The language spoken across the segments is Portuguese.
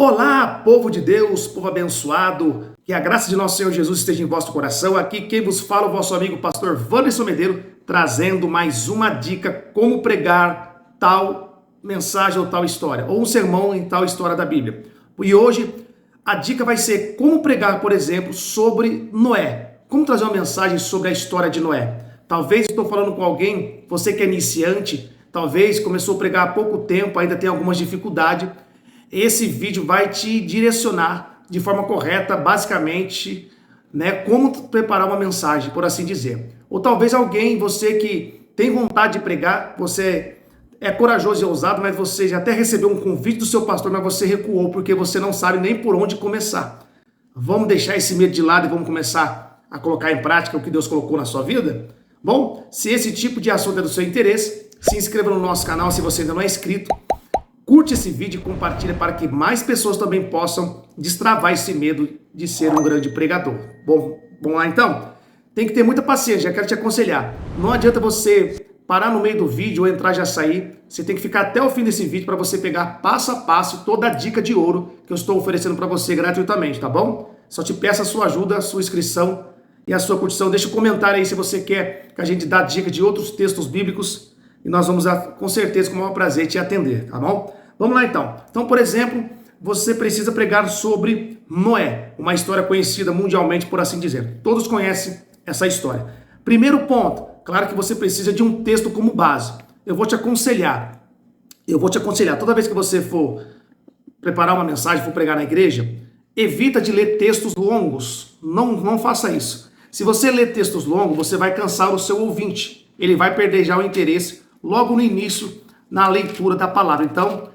Olá, povo de Deus, povo abençoado, que a graça de nosso Senhor Jesus esteja em vosso coração. Aqui quem vos fala é o vosso amigo pastor Wanderson Medeiro, trazendo mais uma dica como pregar tal mensagem ou tal história, ou um sermão em tal história da Bíblia. E hoje a dica vai ser como pregar, por exemplo, sobre Noé. Como trazer uma mensagem sobre a história de Noé. Talvez estou falando com alguém, você que é iniciante, talvez começou a pregar há pouco tempo, ainda tem algumas dificuldades. Esse vídeo vai te direcionar de forma correta, basicamente, como preparar uma mensagem, por assim dizer. Ou talvez alguém, você que tem vontade de pregar, você é corajoso e ousado, mas você já até recebeu um convite do seu pastor, mas você recuou porque você não sabe nem por onde começar. Vamos deixar esse medo de lado e vamos começar a colocar em prática o que Deus colocou na sua vida? Bom, se esse tipo de assunto é do seu interesse, se inscreva no nosso canal se você ainda não é inscrito. Curte esse vídeo e compartilha para que mais pessoas também possam destravar esse medo de ser um grande pregador. Bom, vamos lá então? Tem que ter muita paciência, já quero te aconselhar. Não adianta você parar no meio do vídeo ou entrar e já sair. Você tem que ficar até o fim desse vídeo para você pegar passo a passo toda a dica de ouro que eu estou oferecendo para você gratuitamente, tá bom? Só te peço a sua ajuda, a sua inscrição e a sua curtição. Deixa um comentário aí se você quer que a gente dê dica de outros textos bíblicos. E nós vamos, com certeza, com o maior prazer, te atender, tá bom? Vamos lá, então. Então, por exemplo, você precisa pregar sobre Noé, uma história conhecida mundialmente, por assim dizer. Todos conhecem essa história. Primeiro ponto, claro que você precisa de um texto como base. Eu vou te aconselhar, toda vez que você for preparar uma mensagem, for pregar na igreja, evita de ler textos longos. Não faça isso. Se você ler textos longos, você vai cansar o seu ouvinte. Ele vai perder já o interesse logo no início, na leitura da palavra. Então,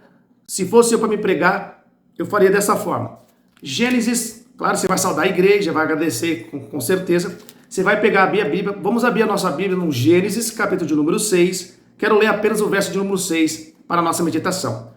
se fosse eu para me pregar, eu faria dessa forma. Gênesis, claro, você vai saudar a igreja, vai agradecer com certeza. Você vai pegar a Bíblia, vamos abrir a nossa Bíblia no Gênesis, capítulo de número 6. Quero ler apenas o verso de número 6 para a nossa meditação.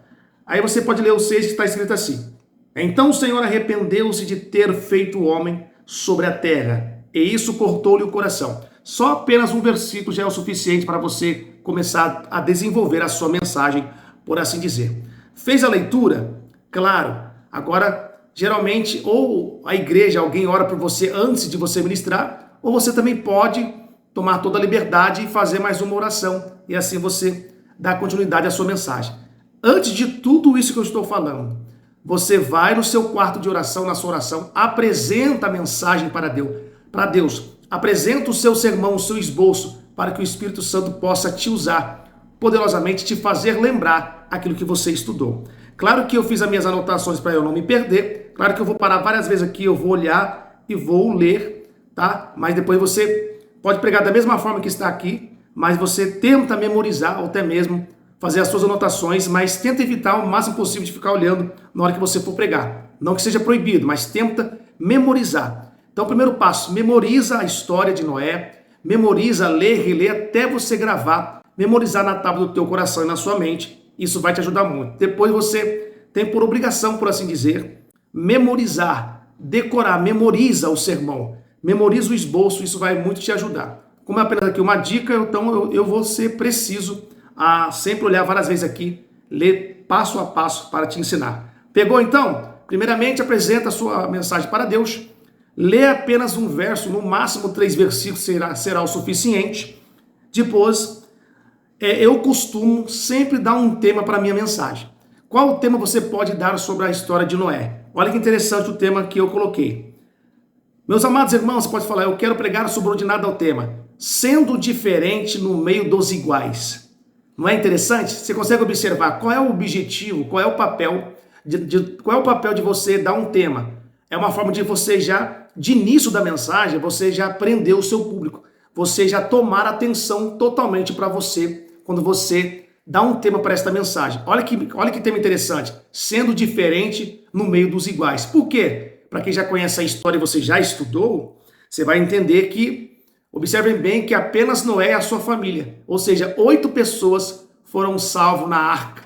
Aí você pode ler o 6 que está escrito assim. Então o Senhor arrependeu-se de ter feito o homem sobre a terra, e isso cortou-lhe o coração. Só apenas um versículo já é o suficiente para você começar a desenvolver a sua mensagem, por assim dizer. Fez a leitura? Claro. Agora, geralmente, ou a igreja, alguém ora por você antes de você ministrar, ou você também pode tomar toda a liberdade e fazer mais uma oração, e assim você dá continuidade à sua mensagem. Antes de tudo isso que eu estou falando, você vai no seu quarto de oração, na sua oração, apresenta a mensagem para Deus. Apresenta o seu sermão, o seu esboço, para que o Espírito Santo possa te usar poderosamente, te fazer lembrar aquilo que você estudou. Claro que eu fiz as minhas anotações para eu não me perder. Claro que eu vou parar várias vezes aqui, eu vou olhar e vou ler, tá? Mas depois você pode pregar da mesma forma que está aqui, mas você tenta memorizar ou até mesmo fazer as suas anotações, mas tenta evitar o máximo possível de ficar olhando na hora que você for pregar. Não que seja proibido, mas tenta memorizar. Então, primeiro passo, memoriza a história de Noé, memoriza, lê, relê, até você gravar, memorizar na tábua do teu coração e na sua mente. Isso vai te ajudar muito. Depois você tem por obrigação, por assim dizer, memorizar, decorar, memoriza o sermão, memoriza o esboço, isso vai muito te ajudar. Como é apenas aqui uma dica, então eu vou ser preciso a sempre olhar várias vezes aqui, ler passo a passo para te ensinar. Pegou então? Primeiramente, apresenta a sua mensagem para Deus. Lê apenas um verso, no máximo 3 versículos será o suficiente. Depois, eu costumo sempre dar um tema para a minha mensagem. Qual tema você pode dar sobre a história de Noé? Olha que interessante o tema que eu coloquei. Meus amados irmãos, você pode falar, eu quero pregar subordinado ao tema, sendo diferente no meio dos iguais. Não é interessante? Você consegue observar qual é o objetivo, qual é o papel de você dar um tema? É uma forma de você já, de início da mensagem, você já prender o seu público. Você já tomar atenção totalmente para você quando você dá um tema para esta mensagem. Olha que tema interessante. Sendo diferente no meio dos iguais. Por quê? Para quem já conhece a história e você já estudou, você vai entender que, observem bem, que apenas Noé e a sua família, ou seja, 8 pessoas foram salvos na arca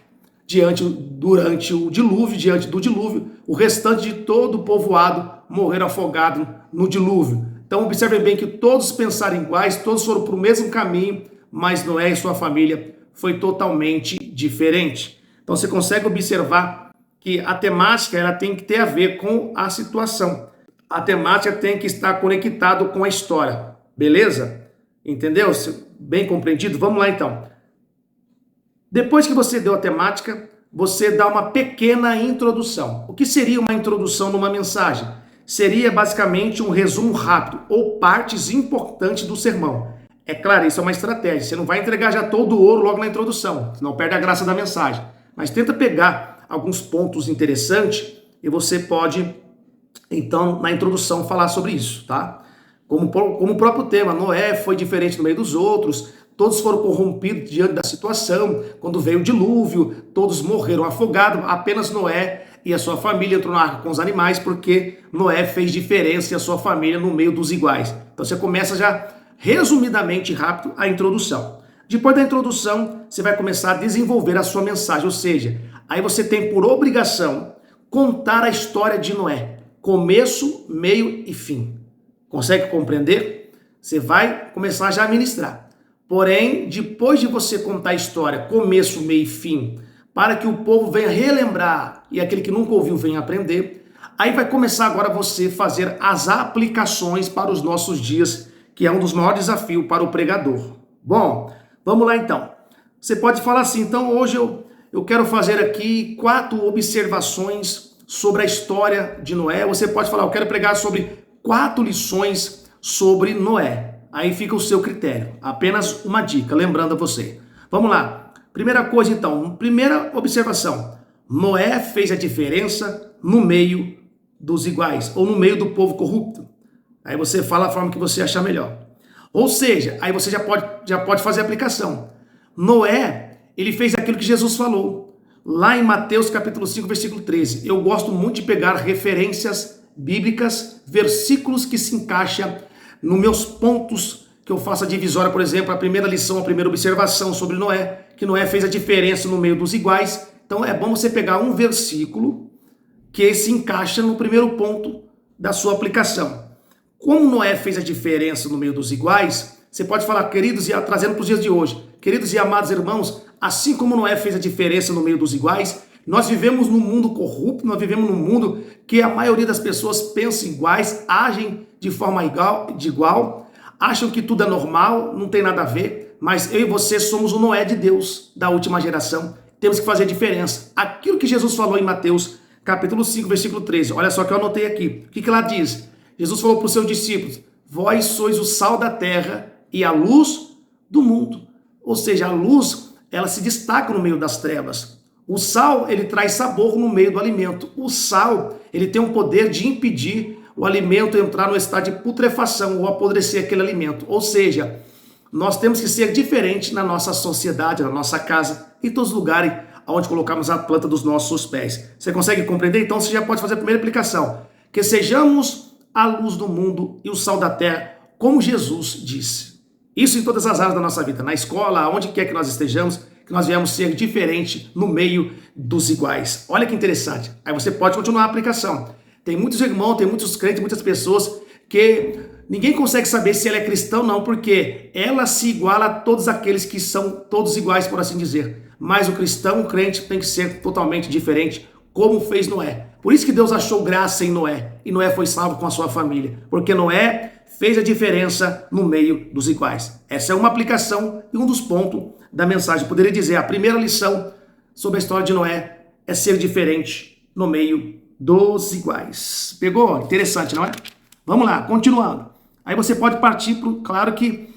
durante o dilúvio, diante do dilúvio. O restante de todo o povoado morreram afogados no dilúvio. Então observem bem que todos pensaram iguais, todos foram para o mesmo caminho, mas Noé e sua família foi totalmente diferente. Então você consegue observar que a temática ela tem que ter a ver com a situação. A temática tem que estar conectado com a história, beleza? Entendeu? Bem compreendido? Vamos lá então. Depois que você deu a temática, você dá uma pequena introdução. O que seria uma introdução numa mensagem? Seria basicamente um resumo rápido ou partes importantes do sermão. É claro, isso é uma estratégia. Você não vai entregar já todo o ouro logo na introdução, senão perde a graça da mensagem. Mas tenta pegar alguns pontos interessantes e você pode, então, na introdução falar sobre isso, tá? Como o próprio tema, Noé foi diferente no meio dos outros, todos foram corrompidos diante da situação, quando veio o dilúvio, todos morreram afogados, apenas Noé e a sua família entrou na arca com os animais, porque Noé fez diferença e a sua família no meio dos iguais. Então você começa já, resumidamente rápido, a introdução. Depois da introdução, você vai começar a desenvolver a sua mensagem, ou seja, aí você tem por obrigação contar a história de Noé, começo, meio e fim. Consegue compreender? Você vai começar já a ministrar. Porém, depois de você contar a história, começo, meio e fim, para que o povo venha relembrar e aquele que nunca ouviu venha aprender, aí vai começar agora você fazer as aplicações para os nossos dias, que é um dos maiores desafios para o pregador. Bom, vamos lá então. Você pode falar assim, então hoje eu quero fazer aqui 4 observações sobre a história de Noé. Você pode falar, eu quero pregar sobre 4 lições sobre Noé. Aí fica o seu critério. Apenas uma dica, lembrando a você. Vamos lá. Primeira coisa então, primeira observação. Noé fez a diferença no meio dos iguais, ou no meio do povo corrupto. Aí você fala a forma que você achar melhor. Ou seja, aí você já pode fazer a aplicação. Noé, ele fez aquilo que Jesus falou. Lá em Mateus capítulo 5, versículo 13. Eu gosto muito de pegar referências bíblicas, versículos que se encaixam nos meus pontos que eu faço a divisória, por exemplo, a primeira lição, a primeira observação sobre Noé, que Noé fez a diferença no meio dos iguais. Então é bom você pegar um versículo que se encaixa no primeiro ponto da sua aplicação. Como Noé fez a diferença no meio dos iguais, você pode falar, queridos, e trazendo para os dias de hoje, queridos e amados irmãos, assim como Noé fez a diferença no meio dos iguais, nós vivemos num mundo corrupto, nós vivemos num mundo que a maioria das pessoas pensa iguais, agem de forma igual, acham que tudo é normal, não tem nada a ver, mas eu e você somos o Noé de Deus, da última geração, temos que fazer a diferença. Aquilo que Jesus falou em Mateus, capítulo 5, versículo 13, olha só que eu anotei aqui, o que ela diz? Jesus falou para os seus discípulos, vós sois o sal da terra e a luz do mundo. Ou seja, a luz, ela se destaca no meio das trevas. O sal, ele traz sabor no meio do alimento. O sal, ele tem um poder de impedir o alimento entrar no estado de putrefação ou apodrecer aquele alimento. Ou seja, nós temos que ser diferentes na nossa sociedade, na nossa casa, em todos os lugares onde colocamos a planta dos nossos pés. Você consegue compreender? Então você já pode fazer a primeira aplicação. Que sejamos a luz do mundo e o sal da terra, como Jesus disse. Isso em todas as áreas da nossa vida, na escola, aonde quer que nós estejamos, que nós viemos ser diferente no meio dos iguais. Olha que interessante. Aí você pode continuar a aplicação. Tem muitos irmãos, tem muitos crentes, muitas pessoas que ninguém consegue saber se ela é cristã ou não, porque ela se iguala a todos aqueles que são todos iguais, por assim dizer. Mas o cristão, o crente, tem que ser totalmente diferente, como fez Noé. Por isso que Deus achou graça em Noé, e Noé foi salvo com a sua família, porque Noé fez a diferença no meio dos iguais. Essa é uma aplicação e um dos pontos da mensagem. Eu poderia dizer, a primeira lição sobre a história de Noé é ser diferente no meio dos iguais. Pegou? Interessante, não é? Vamos lá, continuando. Aí você pode partir para, claro que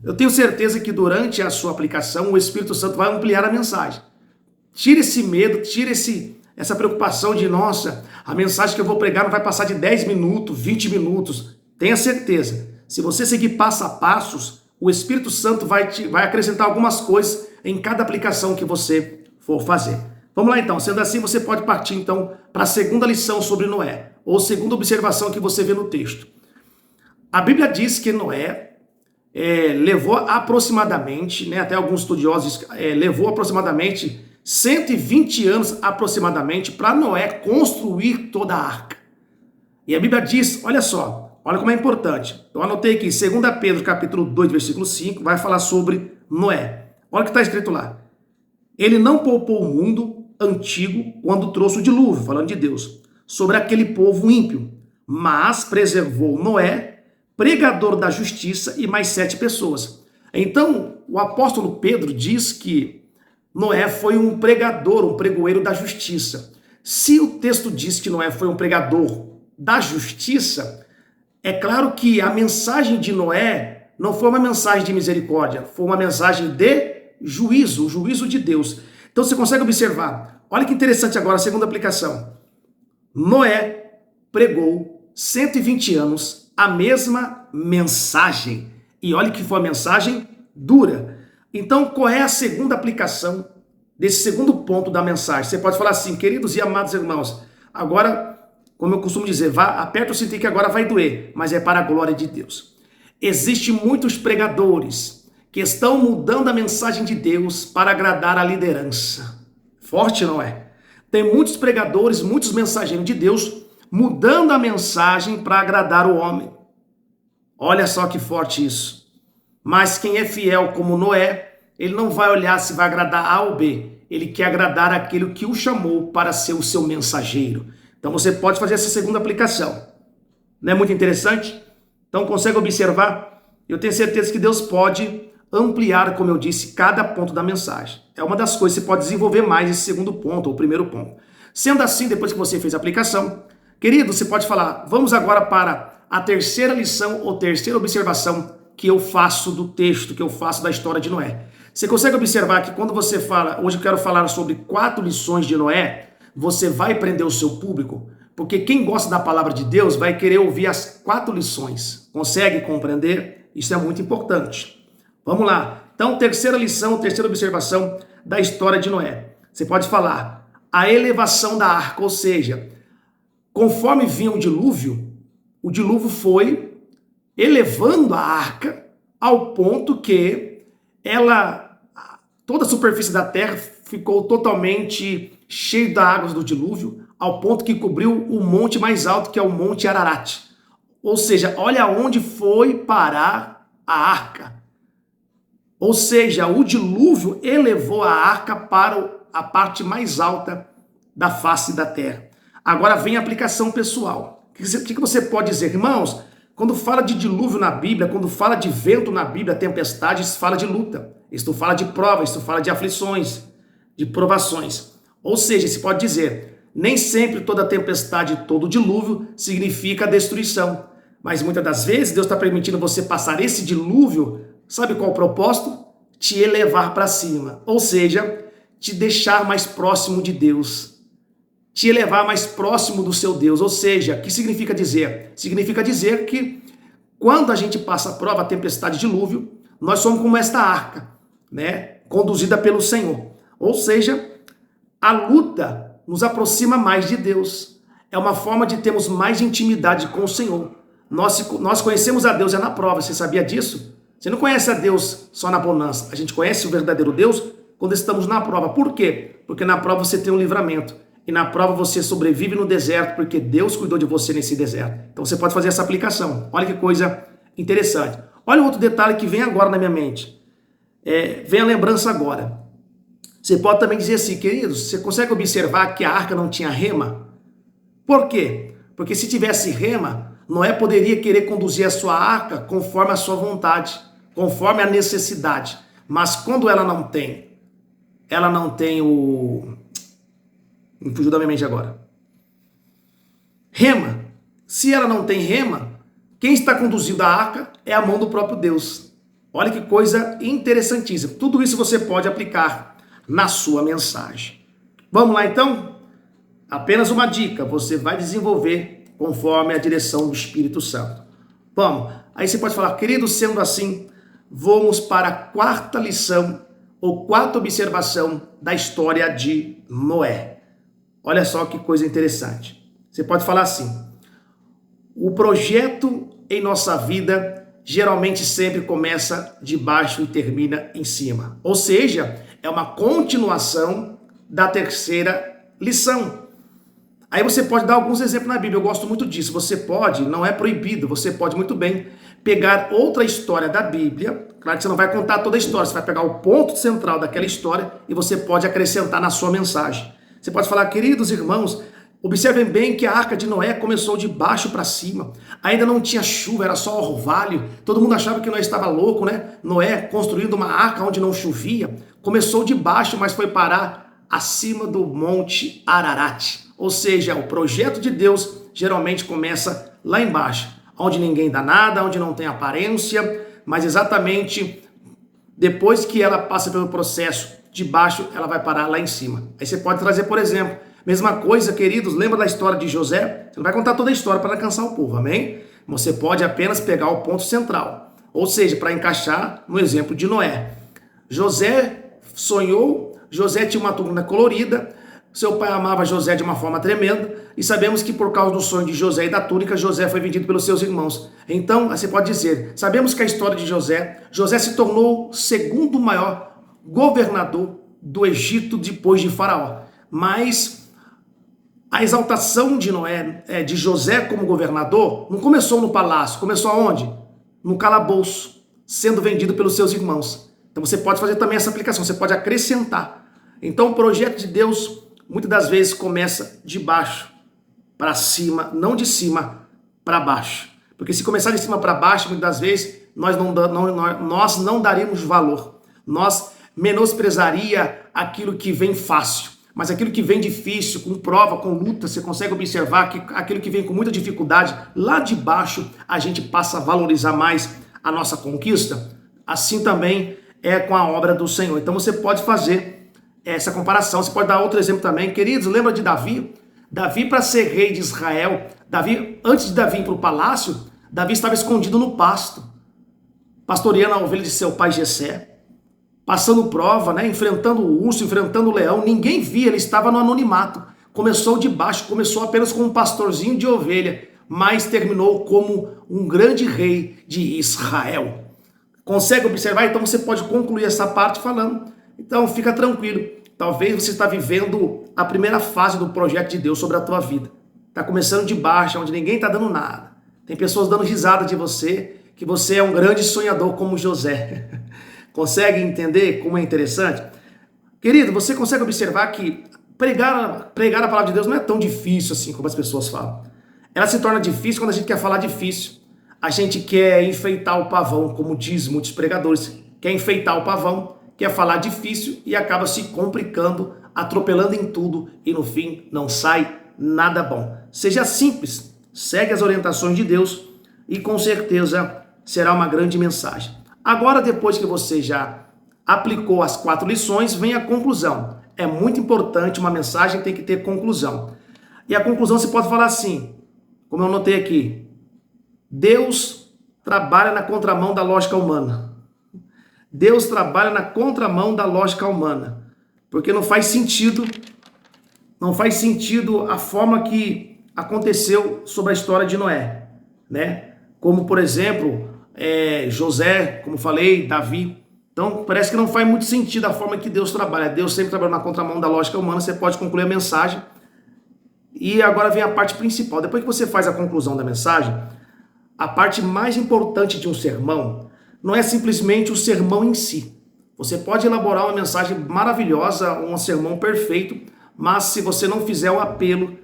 eu tenho certeza que durante a sua aplicação o Espírito Santo vai ampliar a mensagem. Tira esse medo, tira essa preocupação de, nossa, a mensagem que eu vou pregar não vai passar de 10 minutos, 20 minutos. Tenha certeza, se você seguir passo a passos, o Espírito Santo vai acrescentar algumas coisas em cada aplicação que você for fazer. Vamos lá então, sendo assim você pode partir então para a segunda lição sobre Noé, ou segunda observação que você vê no texto. A Bíblia diz que Noé levou aproximadamente, até alguns estudiosos levou aproximadamente 120 anos aproximadamente para Noé construir toda a arca. E a Bíblia diz, olha só, olha como é importante. Eu anotei aqui, 2 Pedro capítulo 2, versículo 5, vai falar sobre Noé. Olha o que está escrito lá. Ele não poupou o mundo, antigo quando trouxe o dilúvio, falando de Deus, sobre aquele povo ímpio, mas preservou Noé, pregador da justiça, e mais 7 pessoas. Então, o apóstolo Pedro diz que Noé foi um pregador, um pregoeiro da justiça. Se o texto diz que Noé foi um pregador da justiça, é claro que a mensagem de Noé não foi uma mensagem de misericórdia, foi uma mensagem de juízo, o juízo de Deus. Então você consegue observar, olha que interessante agora a segunda aplicação. Noé pregou 120 anos a mesma mensagem. E olha que foi uma mensagem dura. Então qual é a segunda aplicação desse segundo ponto da mensagem? Você pode falar assim, queridos e amados irmãos, agora, como eu costumo dizer, aperta o cinto que agora vai doer, mas é para a glória de Deus. Existem muitos pregadores que estão mudando a mensagem de Deus para agradar a liderança. Forte, não é? Tem muitos pregadores, muitos mensageiros de Deus mudando a mensagem para agradar o homem. Olha só que forte isso. Mas quem é fiel como Noé, ele não vai olhar se vai agradar A ou B. Ele quer agradar aquele que o chamou para ser o seu mensageiro. Então você pode fazer essa segunda aplicação. Não é muito interessante? Então consegue observar? Eu tenho certeza que Deus pode ampliar, como eu disse, cada ponto da mensagem. É uma das coisas que você pode desenvolver mais esse segundo ponto, ou primeiro ponto. Sendo assim, depois que você fez a aplicação, querido, você pode falar, vamos agora para a terceira lição ou terceira observação que eu faço do texto, que eu faço da história de Noé. Você consegue observar que quando você fala, hoje eu quero falar sobre 4 lições de Noé, você vai prender o seu público, porque quem gosta da palavra de Deus vai querer ouvir as 4 lições. Consegue compreender? Isso é muito importante. Vamos lá. Então, terceira lição, terceira observação da história de Noé. Você pode falar a elevação da arca, ou seja, conforme vinha o dilúvio foi elevando a arca ao ponto que toda a superfície da terra ficou totalmente cheia da água do dilúvio, ao ponto que cobriu o monte mais alto, que é o Monte Ararat. Ou seja, olha onde foi parar a arca. Ou seja, o dilúvio elevou a arca para a parte mais alta da face da terra. Agora vem a aplicação pessoal. O que você pode dizer? Irmãos, quando fala de dilúvio na Bíblia, quando fala de vento na Bíblia, tempestade, isso fala de luta. Isso fala de provas, isso fala de aflições, de provações. Ou seja, se pode dizer, nem sempre toda tempestade, todo dilúvio significa destruição. Mas muitas das vezes Deus está permitindo você passar esse dilúvio. Sabe qual é o propósito? Te elevar para cima, ou seja, te deixar mais próximo de Deus, te elevar mais próximo do seu Deus. Ou seja, o que significa dizer? Significa dizer que quando a gente passa a prova, a tempestade, dilúvio, nós somos como esta arca, né? Conduzida pelo Senhor. Ou seja, a luta nos aproxima mais de Deus. É uma forma de termos mais intimidade com o Senhor. Nós conhecemos a Deus na prova, você sabia disso? Você não conhece a Deus só na bonança. A gente conhece o verdadeiro Deus quando estamos na prova. Por quê? Porque na prova você tem um livramento. E na prova você sobrevive no deserto, porque Deus cuidou de você nesse deserto. Então você pode fazer essa aplicação. Olha que coisa interessante. Olha outro detalhe que vem agora na minha mente. Vem a lembrança agora. Você pode também dizer assim, queridos, você consegue observar que a arca não tinha rema? Por quê? Porque se tivesse rema, Noé poderia querer conduzir a sua arca conforme a sua vontade, conforme a necessidade. Mas quando ela não tem o... Me fugiu da minha mente agora. Rema. Se ela não tem rema, quem está conduzindo a arca é a mão do próprio Deus. Olha que coisa interessantíssima. Tudo isso você pode aplicar na sua mensagem. Vamos lá então? Apenas uma dica, você vai desenvolver conforme a direção do Espírito Santo. Vamos. Aí você pode falar, querido, sendo assim, vamos para a 4ª lição ou 4ª observação da história de Noé. Olha só que coisa interessante. Você pode falar assim, o projeto em nossa vida geralmente sempre começa de baixo e termina em cima. Ou seja, é uma continuação da 3ª lição. Aí você pode dar alguns exemplos na Bíblia, eu gosto muito disso. Você pode, não é proibido, você pode muito bem pegar outra história da Bíblia. Claro que você não vai contar toda a história, você vai pegar o ponto central daquela história e você pode acrescentar na sua mensagem. Você pode falar, queridos irmãos, observem bem que a arca de Noé começou de baixo para cima. Ainda não tinha chuva, era só orvalho. Todo mundo achava que Noé estava louco, né? Noé construindo uma arca onde não chovia. Começou de baixo, mas foi parar acima do Monte Ararat. Ou seja, o projeto de Deus geralmente começa lá embaixo, onde ninguém dá nada, onde não tem aparência, mas exatamente depois que ela passa pelo processo de baixo, ela vai parar lá em cima. Aí você pode trazer, por exemplo, mesma coisa, queridos, lembra da história de José? Você não vai contar toda a história para alcançar o povo, amém? Você pode apenas pegar o ponto central, ou seja, para encaixar no exemplo de Noé. José sonhou, José tinha uma túnica colorida, seu pai amava José de uma forma tremenda, e sabemos que por causa do sonho de José e da túnica, José foi vendido pelos seus irmãos. Então, você pode dizer, sabemos que a história de José se tornou o segundo maior governador do Egito depois de Faraó. Mas a exaltação de de José como governador, não começou no palácio, começou aonde? No calabouço, sendo vendido pelos seus irmãos. Então você pode fazer também essa aplicação, você pode acrescentar. Então o projeto de Deus muitas das vezes começa de baixo para cima, não de cima para baixo. Porque se começar de cima para baixo, muitas das vezes nós não daríamos valor. Nós menosprezaria aquilo que vem fácil. Mas aquilo que vem difícil, com prova, com luta, você consegue observar que aquilo que vem com muita dificuldade, lá de baixo a gente passa a valorizar mais a nossa conquista. Assim também é com a obra do Senhor. Então você pode fazer essa comparação. Você pode dar outro exemplo também. Queridos, lembra de Davi? Davi, para ser rei de Israel, antes de Davi ir para o palácio, Davi estava escondido no pasto, pastoreando a ovelha de seu pai Jessé, passando prova, né? Enfrentando o urso, enfrentando o leão. Ninguém via, ele estava no anonimato. Começou de baixo, começou apenas como um pastorzinho de ovelha, mas terminou como um grande rei de Israel. Consegue observar? Então você pode concluir essa parte falando. Então fica tranquilo. Talvez você está vivendo a primeira fase do projeto de Deus sobre a tua vida. Está começando de baixo, onde ninguém está dando nada. Tem pessoas dando risada de você, que você é um grande sonhador como José. Consegue entender como é interessante? Querido, você consegue observar que pregar a palavra de Deus não é tão difícil assim como as pessoas falam. Ela se torna difícil quando a gente quer falar difícil. A gente quer enfeitar o pavão, como diz muitos pregadores. Quer enfeitar o pavão, quer falar difícil e acaba se complicando, atropelando em tudo e no fim não sai nada bom. Seja simples, segue as orientações de Deus e com certeza será uma grande mensagem. Agora, depois que você já aplicou as 4 lições, vem a conclusão. É muito importante, uma mensagem tem que ter conclusão. E a conclusão você pode falar assim, como eu notei aqui: Deus trabalha na contramão da lógica humana. Deus trabalha na contramão da lógica humana. Porque não faz sentido a forma que aconteceu sobre a história de Noé, né? Como, por exemplo, José, como falei, Davi. Então, parece que não faz muito sentido a forma que Deus trabalha. Deus sempre trabalha na contramão da lógica humana. Você pode concluir a mensagem. E agora vem a parte principal. Depois que você faz a conclusão da mensagem, a parte mais importante de um sermão não é simplesmente o sermão em si. Você pode elaborar uma mensagem maravilhosa, um sermão perfeito, mas se você não fizer o apelo,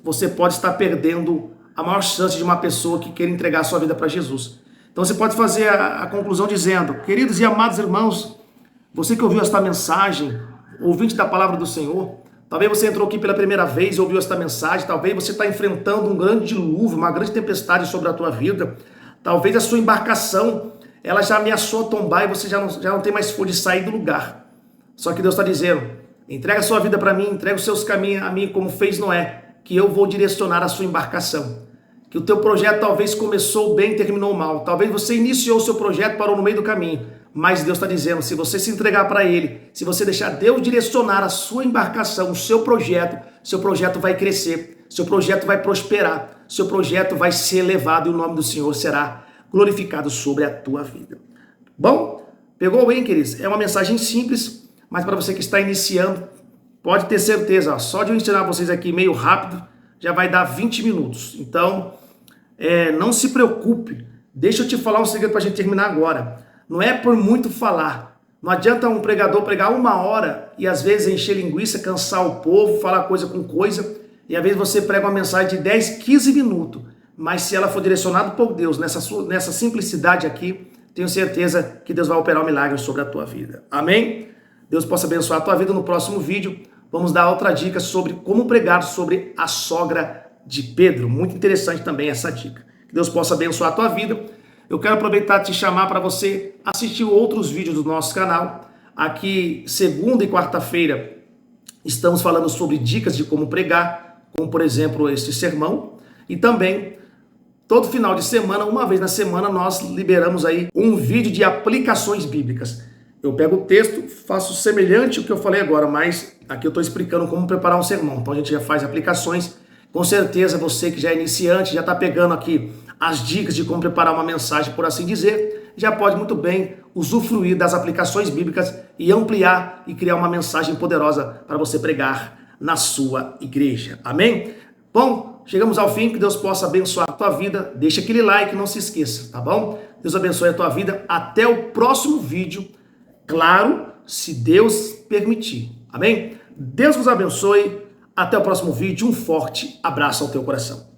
você pode estar perdendo a maior chance de uma pessoa que queira entregar a sua vida para Jesus. Então você pode fazer a conclusão dizendo: queridos e amados irmãos, você que ouviu esta mensagem, ouvinte da palavra do Senhor, talvez você entrou aqui pela primeira vez e ouviu esta mensagem, talvez você está enfrentando um grande dilúvio, uma grande tempestade sobre a tua vida, talvez a sua embarcação, ela já ameaçou tombar e você já não tem mais força de sair do lugar. Só que Deus está dizendo: entrega a sua vida para mim, entrega os seus caminhos a mim, como fez Noé, que eu vou direcionar a sua embarcação. Que o teu projeto talvez começou bem e terminou mal. Talvez você iniciou o seu projeto e parou no meio do caminho. Mas Deus está dizendo, se você se entregar para Ele, se você deixar Deus direcionar a sua embarcação, o seu projeto vai crescer, seu projeto vai prosperar, seu projeto vai ser elevado e o nome do Senhor será glorificado sobre a tua vida. Bom, pegou bem, queridos? É uma mensagem simples, mas para você que está iniciando, pode ter certeza, só de eu ensinar vocês aqui meio rápido, já vai dar 20 minutos. Então, não se preocupe. Deixa eu te falar um segredo para a gente terminar agora. Não é por muito falar, Não adianta um pregador pregar 1 hora e às vezes encher linguiça, cansar o povo, falar coisa com coisa, e às vezes você prega uma mensagem de 10, 15 minutos, mas se ela for direcionada por Deus, nessa simplicidade aqui, tenho certeza que Deus vai operar um milagre sobre a tua vida. Amém? Deus possa abençoar a tua vida. No próximo vídeo, vamos dar outra dica sobre como pregar sobre a sogra de Pedro. Muito interessante também essa dica. Que Deus possa abençoar a tua vida. Eu quero aproveitar e te chamar para você assistir outros vídeos do nosso canal. Aqui, segunda e quarta-feira, estamos falando sobre dicas de como pregar, como por exemplo este sermão. E também, todo final de semana, uma vez na semana, nós liberamos aí um vídeo de aplicações bíblicas. Eu pego o texto, faço semelhante ao que eu falei agora, mas aqui eu estou explicando como preparar um sermão. Então a gente já faz aplicações. Com certeza você que já é iniciante, já está pegando aqui as dicas de como preparar uma mensagem, por assim dizer, já pode muito bem usufruir das aplicações bíblicas e ampliar e criar uma mensagem poderosa para você pregar na sua igreja. Amém? Bom, chegamos ao fim, que Deus possa abençoar a tua vida. Deixa aquele like, não se esqueça, tá bom? Deus abençoe a tua vida. Até o próximo vídeo. Claro, se Deus permitir. Amém? Deus vos abençoe. Até o próximo vídeo. Um forte abraço ao teu coração.